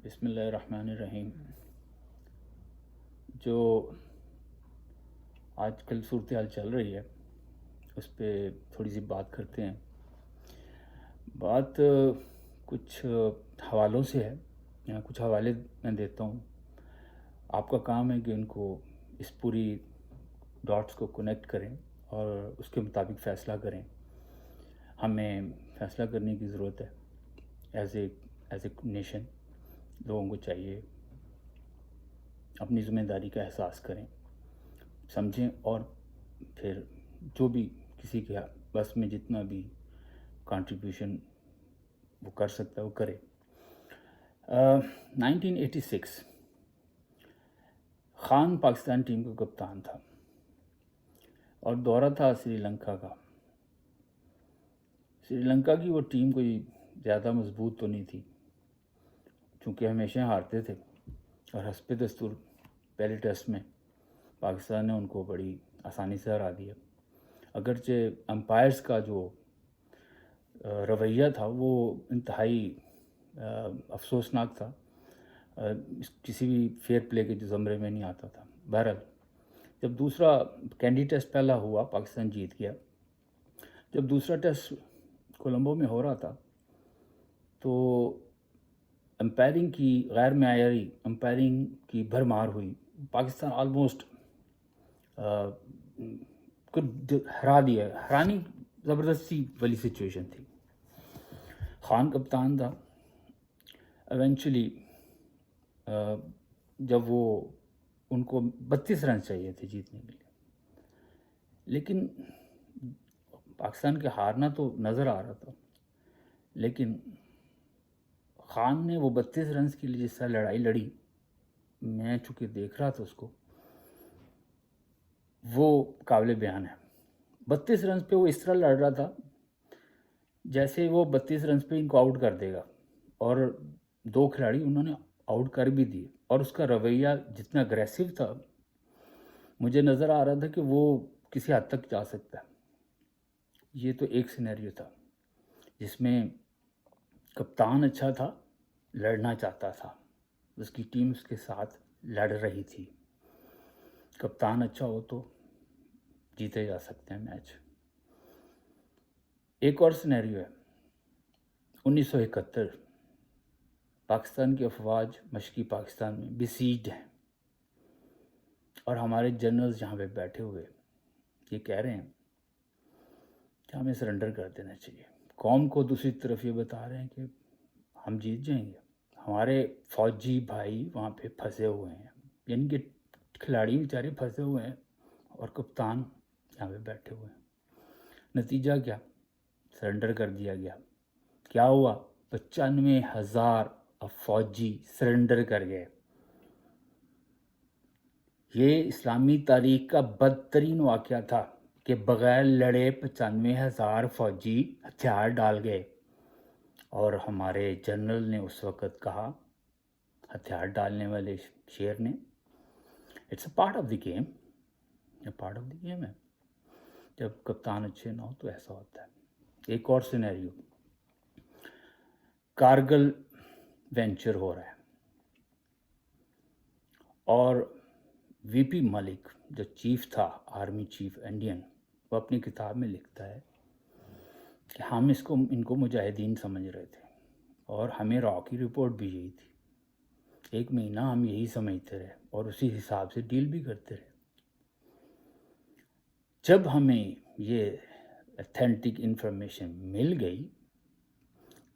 بسم اللہ الرحمن الرحیم۔ جو آج کل صورتحال چل رہی ہے اس پہ تھوڑی سی بات کرتے ہیں۔ بات کچھ حوالوں سے ہے، یا کچھ حوالے میں دیتا ہوں، آپ کا کام ہے کہ ان کو اس پوری ڈاٹس کو کنیکٹ کریں اور اس کے مطابق فیصلہ کریں۔ ہمیں فیصلہ کرنے کی ضرورت ہے ایز اے نیشن۔ لوگوں کو چاہیے اپنی ذمہ داری کا احساس کریں، سمجھیں، اور پھر جو بھی کسی کے بس میں جتنا بھی کنٹریبیوشن وہ کر سکتا ہے وہ کرے۔ 1986 خان پاکستان ٹیم کا کپتان تھا اور دورہ تھا سری لنکا کا۔ سری لنکا کی وہ ٹیم کوئی زیادہ مضبوط تو نہیں تھی، چونکہ ہمیشہ ہارتے تھے، اور حسب دستور پہلے ٹیسٹ میں پاکستان نے ان کو بڑی آسانی سے ہرا دیا۔ اگرچہ امپائرز کا جو رویہ تھا وہ انتہائی افسوسناک تھا، کسی بھی فیئر پلے کے جو زمرے میں نہیں آتا تھا۔ بہرحال جب دوسرا کینڈی ٹیسٹ پہلا ہوا، پاکستان جیت گیا۔ جب دوسرا ٹیسٹ کولمبو میں ہو رہا تھا تو امپائرنگ کی غیر معیاری امپائرنگ کی بھرمار ہوئی۔ پاکستان آلموسٹ ہرا دیا، ہرانی زبردستی والی سچویشن تھی۔ خان کپتان تھا۔ ایونچولی جب وہ ان کو 32 رن چاہیے تھے جیتنے کے لیے، لیکن پاکستان کے ہارنا تو نظر آ رہا تھا، لیکن خان نے وہ 32 رنز کے لیے جس طرح لڑائی لڑی، میں چونکہ دیکھ رہا تھا اس کو، وہ قابل بیان ہے۔ 32 رنز پہ وہ اس طرح لڑ رہا تھا جیسے وہ 32 رنز پہ ان کو آؤٹ کر دے گا، اور 2 کھلاڑی انہوں نے آؤٹ کر بھی دیے، اور اس کا رویہ جتنا اگریسو تھا مجھے نظر آ رہا تھا کہ وہ کسی حد تک جا سکتا ہے۔ یہ تو ایک سینیریو تھا جس میں کپتان اچھا تھا، لڑنا چاہتا تھا، اس کی ٹیم اس کے ساتھ لڑ رہی تھی۔ کپتان اچھا ہو تو جیتے جا سکتے ہیں میچ۔ ایک اور سینیریو ہے 1971، پاکستان کی افواج مشرقی پاکستان میں بسیجڈ ہیں، اور ہمارے جنرلز جہاں پہ بیٹھے ہوئے یہ کہہ رہے ہیں کہ ہمیں سرنڈر کر دینا چاہیے۔ قوم کو دوسری طرف یہ بتا رہے ہیں کہ ہم جیت جائیں گے۔ ہمارے فوجی بھائی وہاں پہ پھنسے ہوئے ہیں، یعنی کہ کھلاڑی بیچارے پھنسے ہوئے ہیں اور کپتان یہاں پہ بیٹھے ہوئے ہیں۔ نتیجہ کیا؟ سرنڈر کر دیا گیا۔ کیا ہوا؟ 95,000 فوجی سرنڈر کر گئے۔ یہ اسلامی تاریخ کا بدترین واقعہ تھا کہ بغیر لڑے 95,000 فوجی ہتھیار ڈال گئے، اور ہمارے جنرل نے اس وقت کہا، ہتھیار ڈالنے والے شیر نے، it's a part of the game, یہ پارٹ آف دی گیم ہے۔ جب کپتان اچھے نہ ہو تو ایسا ہوتا ہے۔ ایک اور سینیریو، کارگل وینچر ہو رہا ہے، اور وی پی ملک جو چیف تھا، آرمی چیف انڈین، وہ اپنی کتاب میں لکھتا ہے کہ ہم ان کو مجاہدین سمجھ رہے تھے، اور ہمیں را کی رپورٹ بھی یہی تھی۔ 1 مہینہ ہم یہی سمجھتے رہے اور اسی حساب سے ڈیل بھی کرتے رہے۔ جب ہمیں یہ ایتھینٹک انفارمیشن مل گئی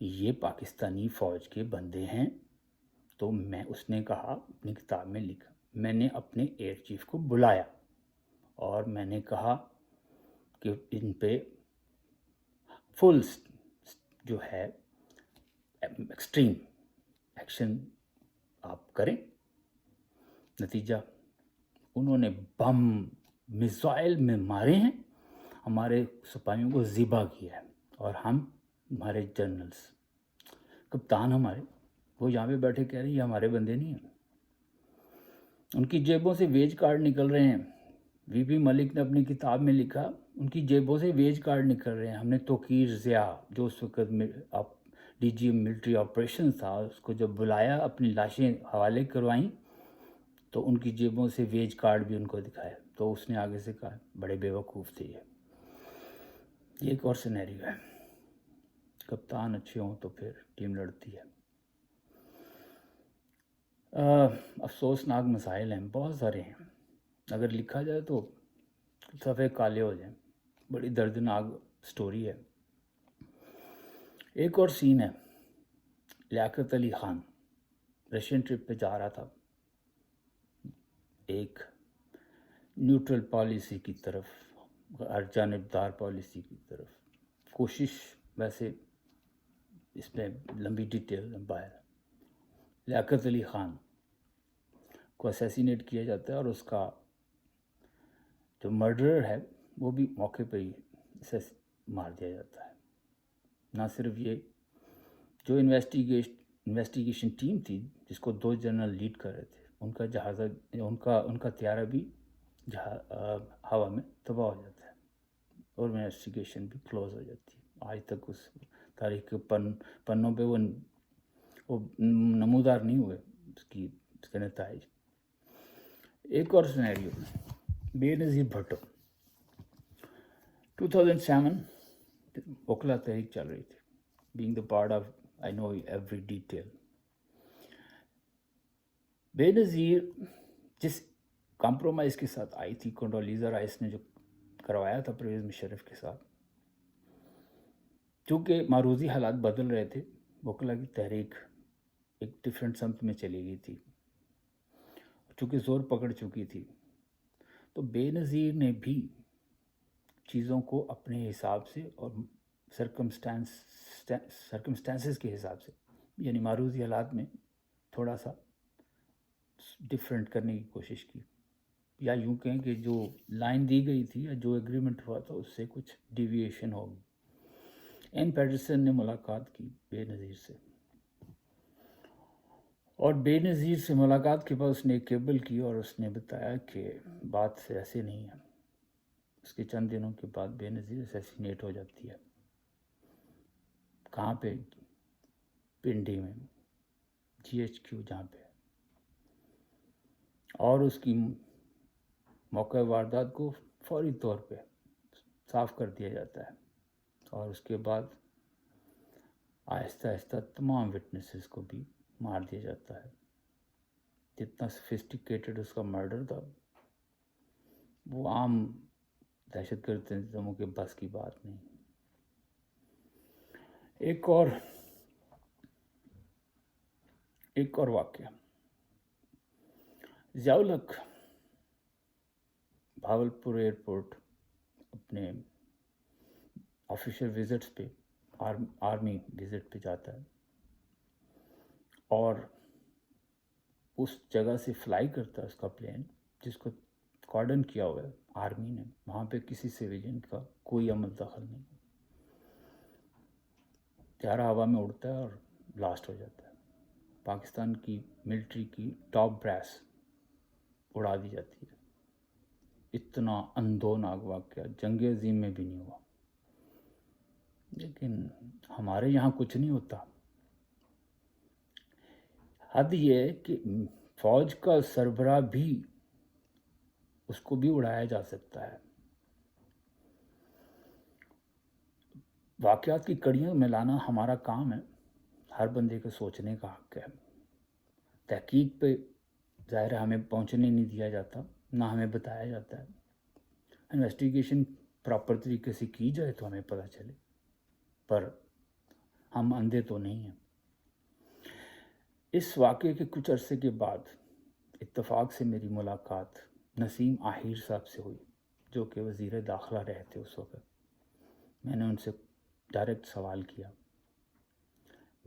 یہ پاکستانی فوج کے بندے ہیں، تو اس نے کہا، اپنی کتاب میں لکھا، میں نے اپنے ایئر چیف کو بلایا اور میں نے کہا کہ ان پہ فل جو ہے ایکسٹریم ایکشن آپ کریں۔ نتیجہ انہوں نے بم میزائل میں مارے ہیں، ہمارے سپاہیوں کو ذبح کیا ہے، اور ہمارے جنرلز، کپتان ہمارے، وہ یہاں پہ بیٹھے کہہ رہے ہیں یہ ہمارے بندے نہیں ہیں۔ ان کی جیبوں سے ویج کارڈ نکل رہے ہیں۔ وی پی ملک نے اپنی کتاب میں لکھا، ان کی جیبوں سے ویج کارڈ نکل رہے ہیں۔ ہم نے توقیر ضیاء جو اس وقت آپ ڈی جی ملٹری آپریشن تھا، اس کو جب بلایا اپنی لاشیں حوالے کروائیں تو ان کی جیبوں سے ویج کارڈ بھی ان کو دکھائے، تو اس نے آگے سے کہا بڑے بیوقوف تھے یہ ایک اور سینیریو ہے۔ کپتان اچھے ہوں تو پھر ٹیم لڑتی ہے۔ افسوسناک مسائل ہیں، بہت سارے ہیں، اگر لکھا جائے تو صفحے کالے ہو جائیں، بڑی دردناک سٹوری ہے۔ ایک اور سین ہے، لیاقت علی خان رشین ٹرپ پہ جا رہا تھا، ایک نیوٹرل پالیسی کی طرف، ہر جانبدار پالیسی کی طرف کوشش، ویسے اس میں لمبی ڈیٹیل باہر۔ لیاقت علی خان کو اسیسینیٹ کیا جاتا ہے اور اس کا جو مرڈرر ہے وہ بھی موقع پہ ہی اسے مار دیا جاتا ہے۔ نہ صرف یہ، جو انویسٹیگیشن ٹیم تھی جس کو 2 جنرل لیڈ کر رہے تھے، ان کا طیارہ بھی ہوا میں تباہ ہو جاتا ہے اور انویسٹیگیشن بھی کلوز ہو جاتی ہے۔ آج تک اس تاریخ کے پنوں پہ وہ نمودار نہیں ہوئے اس کے نتائج۔ ایک اور سینیریو، بے نظیر بھٹو، 2007 اوکھلا تحریک چل رہی تھی، being the part of I know every detail۔ بے نظیر جس کمپرومائز کے ساتھ آئی تھی، کنڈولیزا رائس نے جو کروایا تھا پرویز مشرف کے ساتھ، چونکہ معروضی حالات بدل رہے تھے، اوکھلا کی تحریک ایک ڈیفرنٹ سمت میں چلی گئی تھی، چونکہ زور پکڑ چکی تھی، تو بے نظیر نے بھی چیزوں کو اپنے حساب سے اور سرکمسٹانسز کے حساب سے، یعنی معروضی حالات میں تھوڑا سا ڈفرینٹ کرنے کی کوشش کی، یا یوں کہیں کہ جو لائن دی گئی تھی یا جو ایگریمنٹ ہوا تھا اس سے کچھ ڈیویشن ہوگی۔ این پیٹرسن نے ملاقات کی بے نظیر سے، اور بے نظیر سے ملاقات کے بعد اس نے ایک کیبل کی اور اس نے بتایا کہ بات سے ایسے نہیں ہے۔ اس کے چند دنوں کے بعد بے نظیر اسیسینیٹ ہو جاتی ہے۔ کہاں پہ؟ پنڈی میں، GHQ جہاں پہ، اور اس کی موقع واردات کو فوری طور پہ صاف کر دیا جاتا ہے، اور اس کے بعد آہستہ آہستہ تمام وٹنسز کو بھی مار دیا جاتا ہے۔ جتنا سفسٹیکیٹڈ اس کا مرڈر تھا، وہ عام دہشت گرد تنظیموں کے بس کی بات نہیں۔ ایک اور واقعہ، ضیاء الحق بھاولپور ایئرپورٹ اپنے آفیشیل وزٹس پہ، آرمی وزٹ پہ جاتا ہے، اور اس جگہ سے فلائی کرتا ہے اس کا پلین جس کو کارڈن کیا ہوا ہے آرمی نے، وہاں پہ کسی سویلین کا کوئی عمل دخل نہیں، طیارہ ہوا میں اڑتا ہے اور بلاسٹ ہو جاتا ہے۔ پاکستان کی ملٹری کی ٹاپ براس اڑا دی جاتی ہے۔ اتنا اندھوناک واقعہ جنگ عظیم میں بھی نہیں ہوا، لیکن ہمارے یہاں کچھ نہیں ہوتا۔ حد یہ ہے کہ فوج کا سربراہ بھی، اس کو بھی اڑایا جا سکتا ہے۔ واقعات کی کڑیاں میں لانا ہمارا کام ہے، ہر بندے کے سوچنے کا حق ہے۔ تحقیق پہ ظاہر ہے ہمیں پہنچنے نہیں دیا جاتا، نہ ہمیں بتایا جاتا ہے۔ انویسٹیگیشن پراپر طریقے سے کی جائے تو ہمیں پتہ چلے، پر ہم اندھے تو نہیں ہیں۔ اس واقعے کے کچھ عرصے کے بعد اتفاق سے میری ملاقات نسیم آہیر صاحب سے ہوئی، جو کہ وزیر داخلہ رہے تھے اس وقت۔ میں نے ان سے ڈائریکٹ سوال کیا،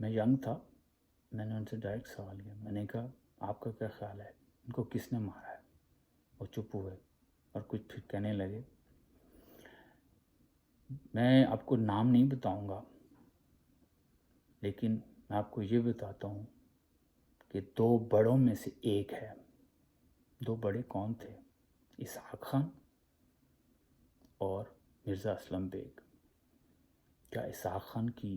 میں ینگ تھا، میں نے ان سے ڈائریکٹ سوال کیا، میں نے کہا آپ کا کیا خیال ہے، ان کو کس نے مارا ہے؟ وہ چپ ہوئے اور کچھ پھر کہنے لگے، میں آپ کو نام نہیں بتاؤں گا، لیکن میں آپ کو یہ بتاتا ہوں کہ 2 بڑوں میں سے ایک ہے۔ 2 بڑے کون تھے؟ اسحاق خان اور مرزا اسلم بیگ۔ کیا اسحاق خان کی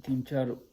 3-4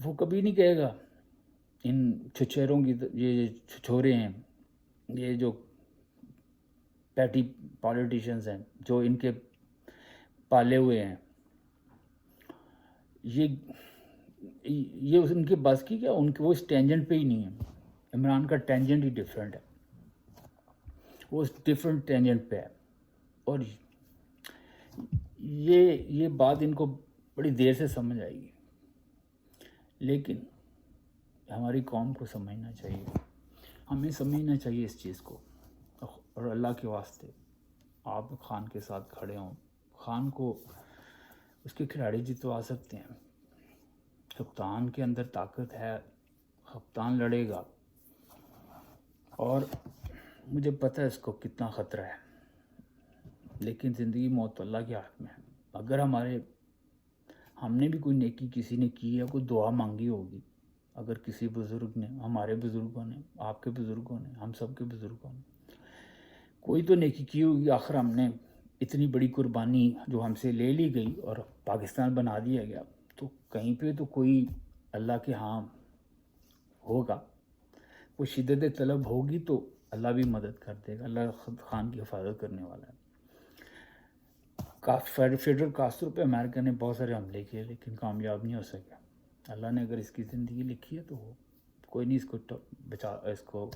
وہ کبھی نہیں کہے گا ان چھچوروں کی یہ چھچورے ہیں، یہ جو پیٹی پالیٹیشنز ہیں جو ان کے پالے ہوئے ہیں، یہ ان کے بس کی کیا، ان کے وہ اس ٹینجنٹ پہ ہی نہیں ہے۔ عمران کا ٹینجنٹ ہی ڈیفرنٹ ہے، وہ اس ڈیفرنٹ ٹینجنٹ پہ ہے، اور یہ بات ان کو بڑی دیر سے سمجھ آئے گی، لیکن ہماری قوم کو سمجھنا چاہیے، ہمیں سمجھنا چاہیے اس چیز کو، اور اللہ کے واسطے آپ خان کے ساتھ کھڑے ہوں۔ خان کو اس کے کھلاڑی جتوا سکتے ہیں، کپتان کے اندر طاقت ہے، کپتان لڑے گا، اور مجھے پتہ ہے اس کو کتنا خطرہ ہے، لیکن زندگی موت اللہ کے ہاتھ میں ہے۔ اگر ہم نے بھی کوئی نیکی کسی نے کی ہے، کوئی دعا مانگی ہوگی، اگر کسی بزرگ نے، ہمارے بزرگوں نے، آپ کے بزرگوں نے، ہم سب کے بزرگوں نے کوئی تو نیکی کی ہوگی، آخر ہم نے اتنی بڑی قربانی جو ہم سے لے لی گئی اور پاکستان بنا دیا گیا، تو کہیں پہ تو کوئی اللہ کے ہاں ہوگا، کوئی شدت طلب ہوگی تو اللہ بھی مدد کر دے گا۔ اللہ خود خان کی حفاظت کرنے والا ہے۔ فیڈرل کاسترو پہ امریکہ نے بہت سارے حملے کیے، لیکن کامیاب نہیں ہو سکے۔ اللہ نے اگر اس کی زندگی لکھی ہے تو کوئی نہیں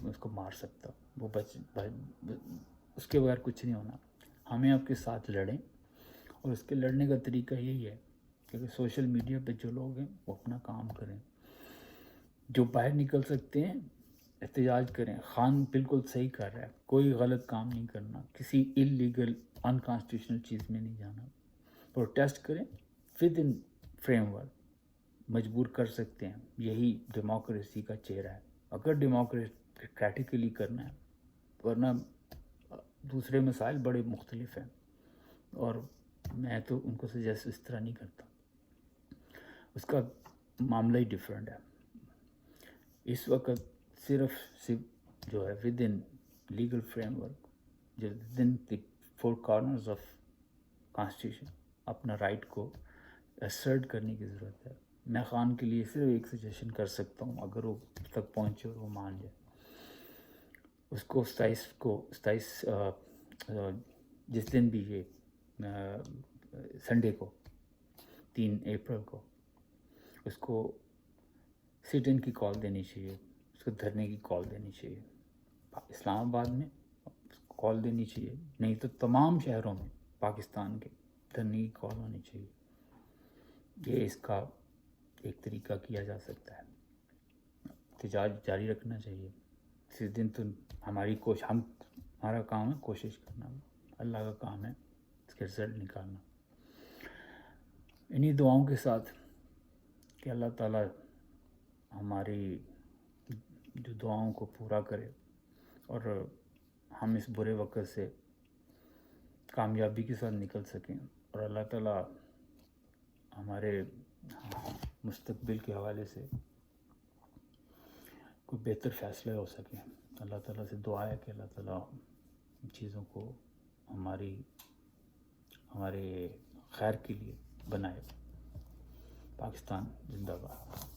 اس کو مار سکتا، وہ اس کے بغیر کچھ نہیں ہونا۔ ہمیں آپ کے ساتھ لڑیں، اور اس کے لڑنے کا طریقہ یہی ہے کہ سوشل میڈیا پہ جو لوگ ہیں وہ اپنا کام کریں، جو باہر نکل سکتے ہیں احتجاج کریں۔ خان بالکل صحیح کر رہا ہے، کوئی غلط کام نہیں کرنا، کسی اللیگل انکانسٹیٹیوشنل چیز میں نہیں جانا، پروٹیسٹ کریں ود ان فریم ورک، مجبور کر سکتے ہیں، یہی ڈیموکریسی کا چہرہ ہے۔ اگر ڈیموکریٹکلی کرنا ہے، ورنہ دوسرے مسائل بڑے مختلف ہیں، اور میں تو ان کو سجیسٹ اس طرح نہیں کرتا، اس کا معاملہ ہی ڈیفرنٹ ہے۔ اس وقت صرف جو ہے within legal framework, جو within the four corners of constitution اپنا رائٹ کو اسرٹ کرنے کی ضرورت ہے۔ میں خان کے لیے صرف ایک سجیشن کر سکتا ہوں، اگر وہ تک پہنچے اور وہ مان جائے، اس کو 27 جس دن بھی یہ سنڈے کو 3 اپریل کو اس کو سٹ ان کی کال دینی چاہیے، اس کو دھرنے کی کال دینی چاہیے، اسلام آباد میں کال دینی چاہیے، نہیں تو تمام شہروں میں پاکستان کے دھرنے کی کال ہونی چاہیے۔ یہ اس کا ایک طریقہ کیا جا سکتا ہے۔ احتجاج جاری رکھنا چاہیے، اس دن تو ہمارا کام ہے کوشش کرنا، اللہ کا کام ہے اس کے رزلٹ نکالنا۔ انہی دعاؤں کے ساتھ کہ اللہ تعالیٰ ہماری جو دعاؤں کو پورا کرے، اور ہم اس برے وقت سے کامیابی کے ساتھ نکل سکیں، اور اللہ تعالیٰ ہمارے مستقبل کے حوالے سے کوئی بہتر فیصلے ہو سکیں۔ اللہ تعالیٰ سے دعا ہے کہ اللہ تعالیٰ ان چیزوں کو ہمارے خیر کے لیے بنائے۔ پاکستان زندہ باد۔